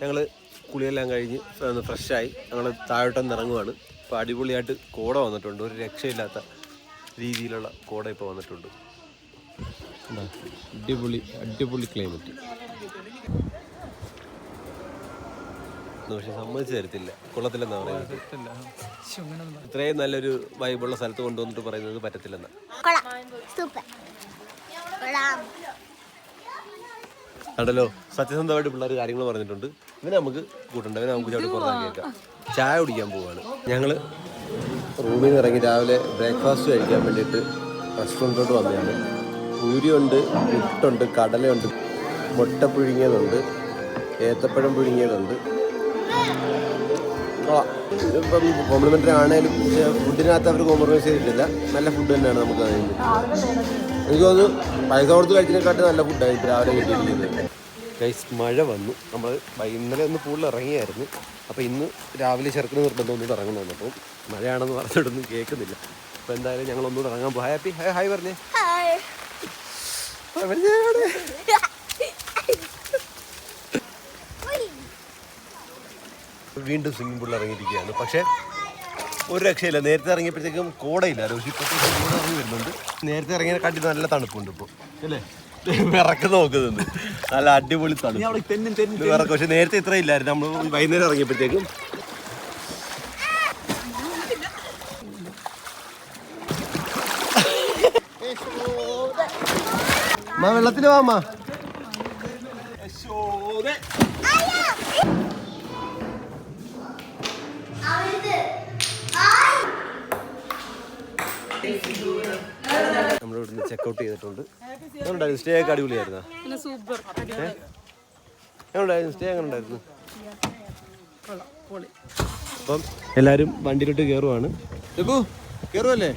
ഞങ്ങൾ കുളിയെല്ലാം കഴിഞ്ഞ് ഫ്രഷായി ഞങ്ങൾ താഴോട്ടൊന്ന് ഇറങ്ങുവാണ്. ഇപ്പോൾ അടിപൊളിയായിട്ട് കോട വന്നിട്ടുണ്ട്. ഒരു രക്ഷയില്ലാത്ത രീതിയിലുള്ള കോട ഇപ്പോൾ വന്നിട്ടുണ്ട്. അടിപൊളി ക്ലൈമറ്റ്. പക്ഷെ സമ്മതിച്ചു തരത്തില്ല, കൊള്ളത്തില്ലെന്നാ പറയുന്നത്. ഇത്രയും നല്ലൊരു വൈബുള്ള സ്ഥലത്ത് കൊണ്ടുവന്നിട്ട് പറയുന്നത് പറ്റത്തില്ലെന്നാ. കണ്ടല്ലോ, സത്യസന്ധമായിട്ട് പിള്ളേർ കാര്യങ്ങൾ പറഞ്ഞിട്ടുണ്ട്. ഇവനെ നമുക്ക് കൂട്ടുണ്ട്, ഇവനെ നമുക്ക് ചവിട്ടി പുറത്താക്കി കേൾക്കാം. ചായ കുടിക്കാൻ പോവാണ്. ഞങ്ങൾ റൂമിൽ നിന്ന് ഇറങ്ങി രാവിലെ ബ്രേക്ക്ഫാസ്റ്റ് കഴിക്കാൻ വേണ്ടിയിട്ട് റെസ്റ്റോറൻറ്റിലോട്ട് വന്നതാണ്. പൂരിയുണ്ട്, പുട്ടുണ്ട്, കടലയുണ്ട്, മുട്ട പുഴുങ്ങിയതുണ്ട്, ഏത്തപ്പഴം പുഴുങ്ങിയതുണ്ട്. ഇപ്പം കോംപ്ലിമെൻ്ററി ആണേലും ഫുഡിനകത്ത് അവർ കോംപ്രമൈസ് ചെയ്തിട്ടില്ല. നല്ല ഫുഡ് തന്നെയാണ് നമുക്ക് അതിന്. എനിക്ക് തോന്നുന്നു പൈസ കൊടുത്ത് കഴിച്ചതിനെക്കാട്ടും നല്ല ഫുഡാണ് ഇപ്പോൾ രാവിലെ കിട്ടിയിരിക്കുന്നത്. ഗൈസ്, മഴ വന്നു. നമ്മൾ ഇന്നലെ ഒന്ന് പൂളിൽ ഇറങ്ങിയായിരുന്നു. അപ്പോൾ ഇന്ന് രാവിലെ ചെറുക്കിന് നിർബന്ധം ഒന്നും ഇറങ്ങണമെന്ന്. അപ്പോൾ മഴയാണെന്ന് പറഞ്ഞിട്ടൊന്നും കേൾക്കുന്നില്ല. അപ്പോൾ എന്തായാലും ഞങ്ങൾ ഒന്നുകൂടെ ഇറങ്ങാൻ പോകും. ഹാപ്പി ഹായ് പറഞ്ഞേ. വീണ്ടും സ്വിമ്മിംഗ് പൂളിൽ ഇറങ്ങിയിരിക്കുകയാണ്. പക്ഷേ ഒരു രക്ഷയില്ല. നേരത്തെ ഇറങ്ങിയപ്പോഴത്തേക്കും കോടയില്ല. പക്ഷേ ഇപ്പോഴത്തേക്കും കോട ഇറങ്ങി വരുന്നുണ്ട്. നേരത്തെ ഇറങ്ങിയതിനെക്കാട്ടി നല്ല തണുപ്പുണ്ട് ഇപ്പോൾ അല്ലേ? വിറക്ക് നോക്കുന്നുണ്ട്. നല്ല അടിപൊളി തണുപ്പ് വിറക്ക്. പക്ഷെ നേരത്തെ ഇത്ര ഇല്ലായിരുന്നു. നമ്മൾ വൈകുന്നേരം ഇറങ്ങിയപ്പോഴത്തേക്കും വെള്ളത്തിൽ വാ. നമ്മളിവിടുന്ന് ചെക്കൗട്ട് ചെയ്തിട്ടുണ്ട്. എങ്ങനെയുണ്ടായിരുന്നു സ്റ്റേ ഒക്കെ? അടിപൊളിയായിരുന്നോ? എങ്ങനെയുണ്ടായിരുന്നു സ്റ്റേ? എങ്ങനെ ഉണ്ടായിരുന്നു? അപ്പം എല്ലാവരും വണ്ടിയിലോട്ട് കയറുവാണ്. കയറുമല്ലേ?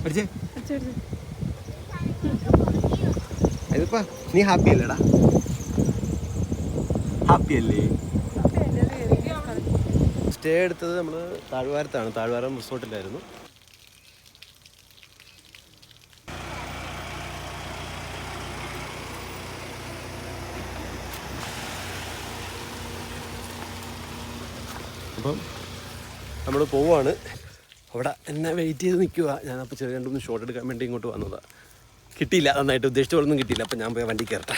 പഠിച്ചേ ഇതിപ്പാ നീ ഹാപ്പി അല്ലേടാ? ഹാപ്പി അല്ലേ? സ്റ്റേ എടുത്തത് നമ്മൾ താഴ്വാരത്താണ്. താഴ്വാരം റിസോർട്ടിലായിരുന്നു. അപ്പം നമ്മൾ പോവുകയാണ്. അവിടെ എന്നെ വെയിറ്റ് ചെയ്ത് നിൽക്കുക. ഞാനപ്പോൾ ചെറിയ രണ്ടൊന്ന് ഷോട്ട് എടുക്കാൻ വേണ്ടി ഇങ്ങോട്ട് വന്നതാണ്. കിട്ടിയില്ല, നന്നായിട്ട് ഉദ്ദേശിച്ച പോലൊന്നും കിട്ടിയില്ല. അപ്പം ഞാൻ പോയി വണ്ടി കയറട്ടെ.